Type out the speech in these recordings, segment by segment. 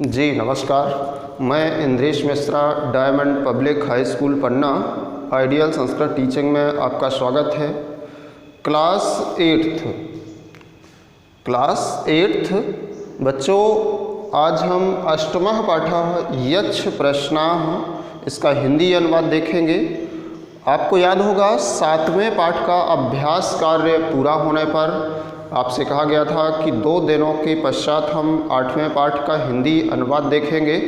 जी नमस्कार, मैं Indresh Mishra, Diamond Public High School Panna, ideal Sanskrit teaching में आपका स्वागत है। क्लास एट्थ बच्चों, आज हम अष्टमः पाठः यच्छ प्रश्नाः इसका हिंदी अनुवाद देखेंगे। आपको याद होगा 7वें पाठ का अभ्यास कार्य पूरा होने पर आपसे कहा गया था कि 2 दिनों के पश्चात हम 8वें पाठ का हिंदी अनुवाद देखेंगे।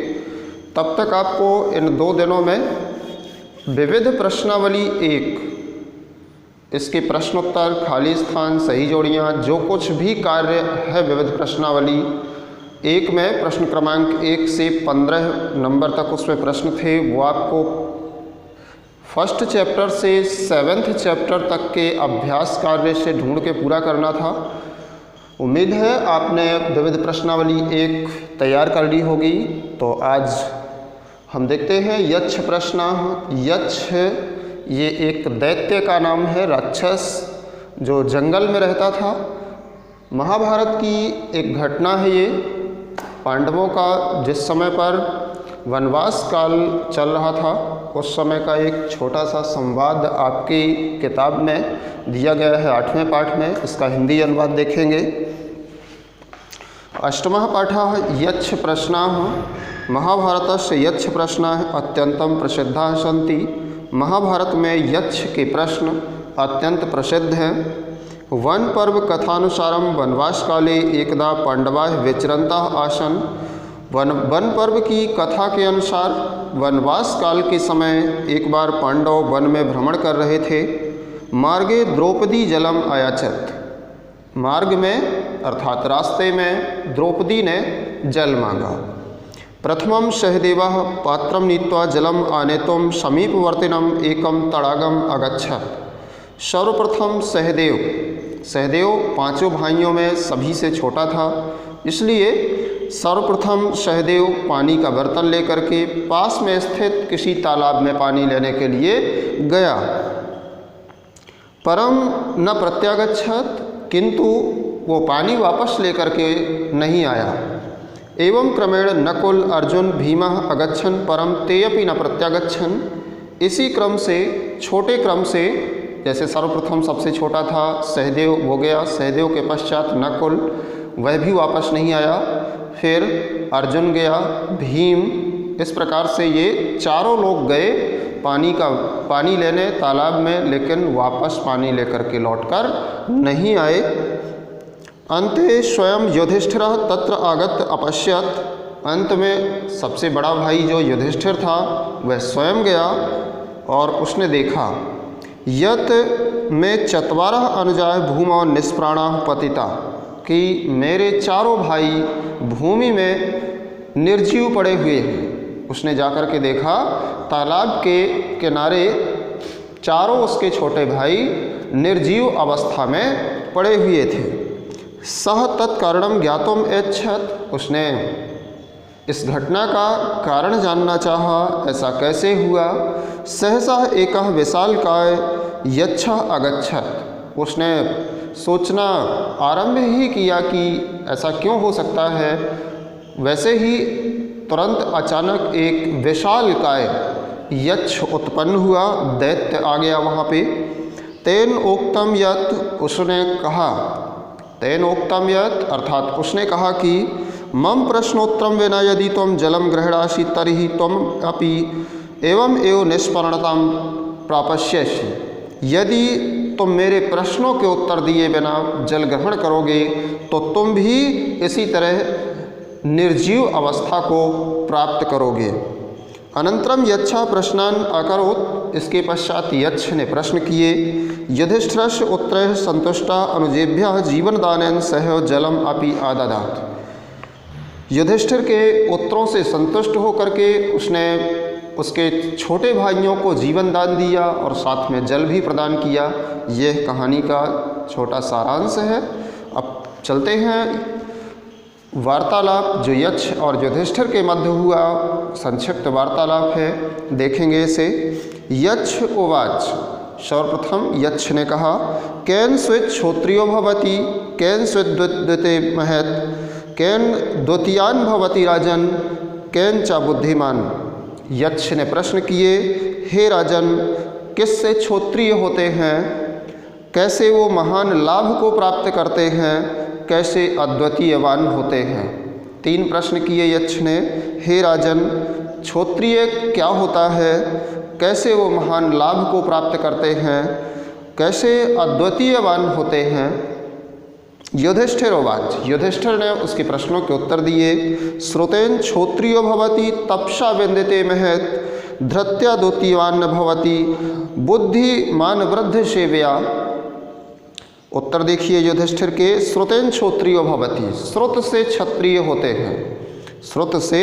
तब तक आपको इन 2 दिनों में विविध प्रश्नावली 1, इसके प्रश्नोत्तर, खाली स्थान, सही जोड़ियाँ, जो कुछ भी कार्य है विविध प्रश्नावली 1 में प्रश्न क्रमांक 1 से 15 नंबर तक उसमें प्रश्न थे, वो आपको फर्स्ट चैप्टर से 7th चैप्टर तक के अभ्यास कार्य से ढूंढ के पूरा करना था। उम्मीद है आपने विविध प्रश्नावली 1 तैयार कर ली होगी। तो आज हम देखते हैं यच्छ प्रश्नाः। यच्छ ये एक दैत्य का नाम है, राक्षस जो जंगल में रहता था। महाभारत की एक घटना है ये। पांडवों का जिस समय पर वनवास काल चल रहा था उस समय का एक छोटा सा संवाद आपकी किताब में दिया गया है 8वें पाठ में। इसका हिंदी अनुवाद देखेंगे। अष्टमः पाठः यच्छ प्रश्नाः। महाभारतस्य यच्छ प्रश्नाः अत्यंतं प्रसिद्धाः सन्ति। महाभारत में यच्छ के प्रश्न अत्यंत प्रसिद्ध हैं। वन पर्व कथानुसारं वनवास काले एकदा पांडवाः विचरन्तः आसन्। वन पर्व की कथा के अनुसार वनवास काल के समय एक बार पांडव वन में भ्रमण कर रहे थे। मार्गे द्रौपदी जलम आयाचत। मार्ग में अर्थात रास्ते में द्रौपदी ने जल मांगा। प्रथमं सहदेवः पात्रं नीत्वा जलम आनेतुं समीपवर्तिनम एकम तड़ागम अगच्छत्। सर्वप्रथम सहदेव 5 भाइयों में सभी से छोटा था, इसलिए सर्वप्रथम सहदेव पानी का बर्तन लेकर के पास में स्थित किसी तालाब में पानी लेने के लिए गया। परम न प्रत्यागच्छत, किंतु वो पानी वापस लेकर के नहीं आया। एवं क्रमेण नकुल, अर्जुन, भीमः अगच्छन् परम तेऽपि न प्रत्यागच्छन्। इसी क्रम से, छोटे क्रम से, जैसे सर्वप्रथम सबसे छोटा था सहदेव, वो गया। सहदेव के पश्चात नकुल, वह भी वापस नहीं आया। फिर अर्जुन गया, भीम, इस प्रकार से ये चारों लोग गए पानी लेने तालाब में, लेकिन वापस पानी लेकर के लौटकर नहीं आए। अन्ते स्वयं युधिष्ठिरः तत्र आगत अपश्यत्। अंत में सबसे बड़ा भाई जो युधिष्ठिर था वह स्वयं गया और उसने देखा। यत् में 4 अनुजाः भूमौ निष्प्राणाः पतिता, कि मेरे चारों भाई भूमि में निर्जीव पड़े हुए हैं। उसने जाकर के देखा तालाब के किनारे चारों उसके छोटे भाई निर्जीव अवस्था में पड़े हुए थे। सह तत्कारणम ज्ञातुम ऐच्छत्। उसने इस घटना का कारण जानना चाहा, ऐसा कैसे हुआ। सहसा एकः विशालकाय यच्छः अगच्छत्। उसने सोचना आरंभ ही किया कि ऐसा क्यों हो सकता है। वैसे ही तुरंत अचानक एक विशालकाय यक्ष उत्पन्न हुआ, दैत्य आ गया वहाँ पे। तेन उक्तम यत्, उसने कहा, तेन उक्तम यत् अर्थात उसने कहा कि मम प्रश्नोत्तरम विना यदि तुम जलम ग्रहणासि तर्हि तुम अपि एवं एव निष्परणतां प्रापस्यसि। यदि तुम मेरे प्रश्नों के उत्तर दिए बिना जल ग्रहण करोगे तो तुम भी इसी तरह निर्जीव अवस्था को प्राप्त करोगे। अनंतरम यच्छा प्रश्नान अकरोत्। इसके पश्चात यक्ष ने प्रश्न किए। युधिष्ठिरस्य उत्तरैः संतुष्टा अनुजेभ्यः जीवनदानेन सह जलम अपि आददात्। युधिष्ठिर के उत्तरों से संतुष्ट होकर के उसने उसके छोटे भाइयों को जीवन दान दिया और साथ में जल भी प्रदान किया। यह कहानी का छोटा सारांश है। अब चलते हैं वार्तालाप जो यक्ष और युधिष्ठिर के मध्य हुआ, संक्षिप्त वार्तालाप है, देखेंगे इसे। यक्ष उवाच। सर्वप्रथम यक्ष ने कहा, कैन स्वित क्षोत्रियो भवति कैन स्वित द्विते महत। केन द्वितीयान भवति राजन केन च बुद्धिमान। यक्ष ने प्रश्न किए, हे राजन, किससे क्षत्रिय होते हैं, कैसे वो महान लाभ को प्राप्त करते हैं, कैसे अद्वितीयवान होते हैं। 3 प्रश्न किए यक्ष ने, हे राजन, क्षत्रिय क्या होता है, कैसे वो महान लाभ को प्राप्त करते हैं, कैसे अद्वितीयवान होते हैं। युधिष्ठिरोवाच, युधिष्ठिर ने उसके प्रश्नों के उत्तर दिए, श्रुतेन क्षत्रियो भवति तपसा विंदते महत् धृत्या द्वितीयवान भवति बुद्धिमान वृद्ध सेव्या। उत्तर देखिए युधिष्ठिर के, श्रुतेन क्षत्रियो भवति, श्रुत से क्षत्रिय होते हैं, श्रुत से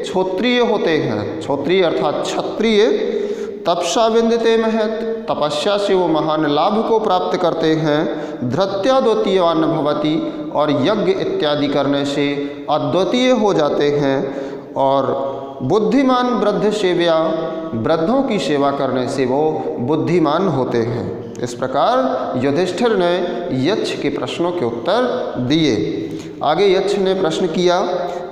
क्षत्रिय होते हैं, क्षत्रिय अर्थात क्षत्रिय, तपसा विंदते महत्, तपस्या से वो महान लाभ को प्राप्त करते हैं, धृत्या द्वितीयवान भवति, और यज्ञ इत्यादि करने से अद्वितीय हो जाते हैं, और बुद्धिमान वृद्ध सेव्या, वृद्धों की सेवा करने से वो बुद्धिमान होते हैं। इस प्रकार युधिष्ठिर ने यक्ष के प्रश्नों के उत्तर दिए। आगे यक्ष ने प्रश्न किया,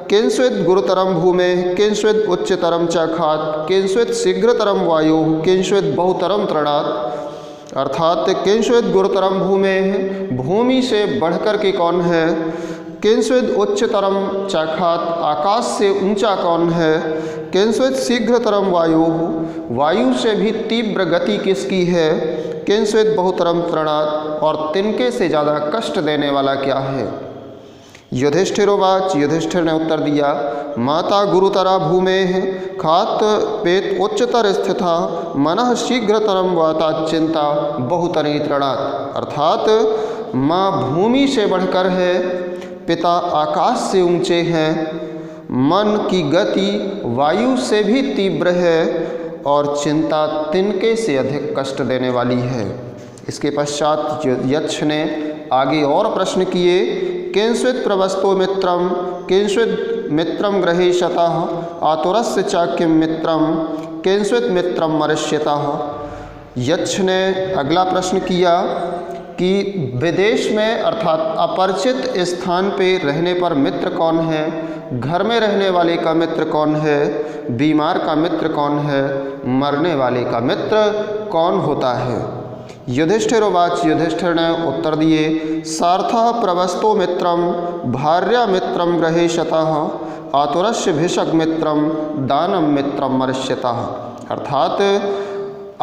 किंस्विद गुरुतरम भूमे किंस्विद उच्चतरम च खात किंस्विद शीघ्रतरम वायु किंस्विद बहुतरम तृणात्। अर्थात किंस्विद गुरुतरम भूमे, भूमि से बढ़कर के कौन है, किंस्विद उच्चतरम च खात, आकाश से ऊंचा कौन है, किंस्विद शीघ्रतरम वायु, वायु से भी तीव्र गति किसकी है, किंस्विद बहुतरम तृणात्, और तिनके से ज़्यादा कष्ट देने वाला क्या है। युधिष्ठिरोवाच, युधिष्ठिर ने उत्तर दिया, माता गुरुतरा भूमे खात पेत उच्चतर स्थिता मनः शीघ्रतरम वाता चिंता बहुतरी तृणात्। अर्थात माँ भूमि से बढ़कर है, पिता आकाश से ऊंचे हैं, मन की गति वायु से भी तीव्र है, और चिंता तिनके से अधिक कष्ट देने वाली है। इसके पश्चात यक्ष ने आगे और प्रश्न किए, किंस्विद प्रवस्तो मित्रम किंस्विद मित्रम गृहीशतः आतुरस्य च किम मित्रम किंस्विद मित्रम मरिष्यतः। यक्ष ने अगला प्रश्न किया कि विदेश में अर्थात अपरिचित स्थान पे रहने पर मित्र कौन है, घर में रहने वाले का मित्र कौन है, बीमार का मित्र कौन है, मरने वाले का मित्र कौन होता है। युधिष्ठिरोवाच, युधिष्ठिर ने उत्तर दिए, सार्थः प्रवस्तो मित्रम भार्या मित्रम गृहीशतः आतुरस्य भिषक मित्रम दानम मित्रम मरिष्यतः। अर्थात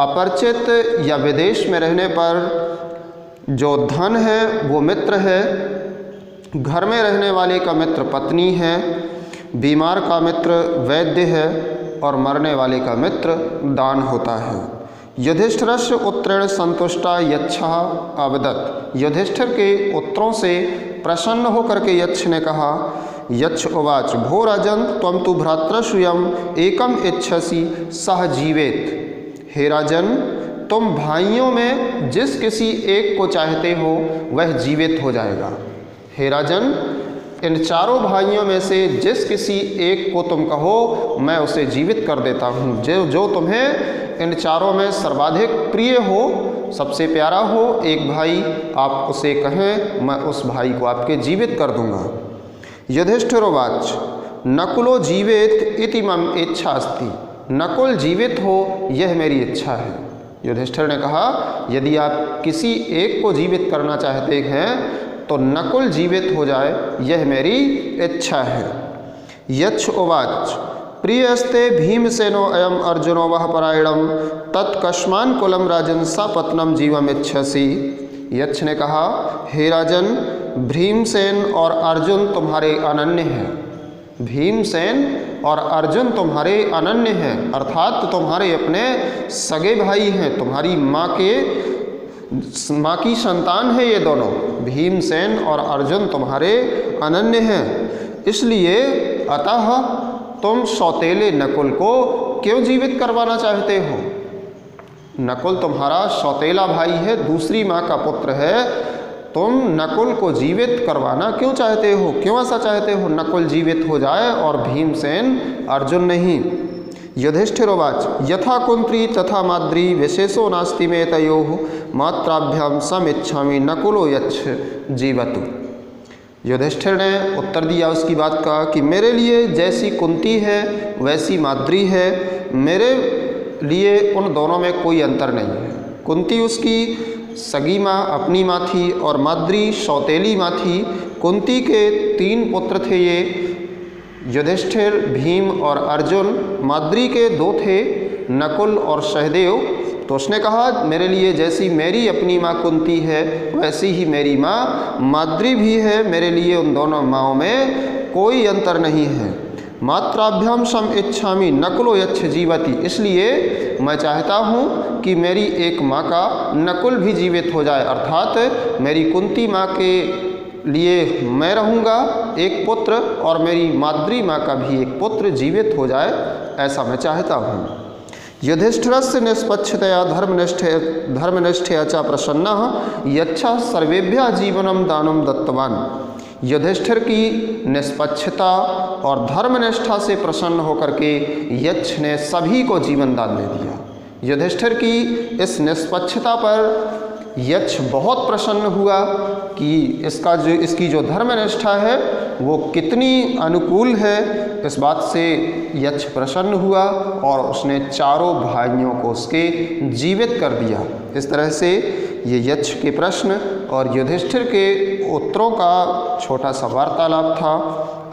अपरिचित या विदेश में रहने पर जो धन है वो मित्र है, घर में रहने वाले का मित्र पत्नी है, बीमार का मित्र वैद्य है, और मरने वाले का मित्र दान होता है। युधिष्ठिरस्य उत्तरेण संतुष्टा यच्छः अवदत्। युधिष्ठिर के उत्तरों से प्रसन्न होकर के यक्ष ने कहा, यक्ष उवाच, भो राजन त्वं तु भ्रातृस्वयं एकम इच्छसि सह जीवेत। हे राजन, तुम भाइयों में जिस किसी एक को चाहते हो वह जीवित हो जाएगा। हे राजन, इन चारों भाइयों में से जिस किसी एक को तुम कहो मैं उसे जीवित कर देता हूँ। जो तुम्हें इन चारों में सर्वाधिक प्रिय हो, सबसे प्यारा हो एक भाई, आप उसे कहें, मैं उस भाई को आपके जीवित कर दूंगा। युधिष्ठिरोवाच, नकुलो जीवेत इति मम इच्छा अस्ति। नकुल जीवित हो यह मेरी इच्छा है। युधिष्ठिर ने कहा, यदि आप किसी एक को जीवित करना चाहते हैं तो नकुल जीवित हो जाए, यह मेरी इच्छा है। यक्ष उवाच, प्रियस्ते भीमसेनो अयम अर्जुनो वह परायणम तत्कस्मान कुलम राजन सपत्नम जीवम इच्छसि। यक्ष ने कहा, हे राजन, भीमसेन और अर्जुन तुम्हारे अनन्य हैं। भीमसेन और अर्जुन तुम्हारे अनन्य हैं, अर्थात तुम्हारे अपने सगे भाई हैं, तुम्हारी माँ की संतान है ये दोनों। भीमसेन और अर्जुन तुम्हारे अनन्य हैं, इसलिए अतः तुम सौतेले नकुल को क्यों जीवित करवाना चाहते हो। नकुल तुम्हारा सौतेला भाई है, दूसरी माँ का पुत्र है, तुम नकुल को जीवित करवाना क्यों चाहते हो, क्यों ऐसा चाहते हो नकुल जीवित हो जाए और भीमसेन अर्जुन नहीं। युधिष्ठिरोवाच, यथा कुंत्री तथा माद्री विशेषो नास्ति मे तयोः मात्राभ्याम समिच्छामि नकुलो यच्छ जीवतु। युधिष्ठिर ने उत्तर दिया उसकी बात का कि मेरे लिए जैसी कुंती है वैसी माद्री है, मेरे लिए उन दोनों में कोई अंतर नहीं है। कुंती उसकी सगी माँ अपनी माँ थी और माद्री सौतेली माँ थी। कुंती के 3 पुत्र थे ये, युधिष्ठिर, भीम और अर्जुन। माद्री के 2 थे, नकुल और सहदेव। तो उसने कहा मेरे लिए जैसी मेरी अपनी माँ कुंती है वैसी ही मेरी माँ माद्री भी है, मेरे लिए उन दोनों माँओं में कोई अंतर नहीं है। मात्राभ्याम सम इच्छामि नकुलो यच्छ जीवति, इसलिए मैं चाहता हूँ कि मेरी एक माँ का नकुल भी जीवित हो जाए, अर्थात मेरी कुंती माँ के लिए मैं रहूँगा एक पुत्र और मेरी माद्री माँ का भी एक पुत्र जीवित हो जाए, ऐसा मैं चाहता हूँ। युधिष्ठिरस्य निष्पक्षतया धर्मनिष्ठया च प्रसन्नः यच्छः सर्वेभ्यः जीवनं दानं दत्तवान्। युधिष्ठिर की निष्पक्षता और धर्मनिष्ठा से प्रसन्न होकर के यक्ष ने सभी को जीवन दान दे दिया। युधिष्ठिर की इस निष्पक्षता पर यक्ष बहुत प्रसन्न हुआ कि इसकी जो धर्मनिष्ठा है वो कितनी अनुकूल है। इस बात से यक्ष प्रसन्न हुआ और उसने चारों भाइयों को उसके जीवित कर दिया। इस तरह से ये यक्ष के प्रश्न और युधिष्ठिर के उत्तरों का छोटा सा वार्तालाप था।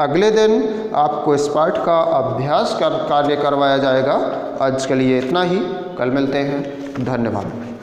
अगले दिन आपको इस पाठ का अभ्यास कार्य करवाया जाएगा। आज के लिए इतना ही, कल मिलते हैं। धन्यवाद।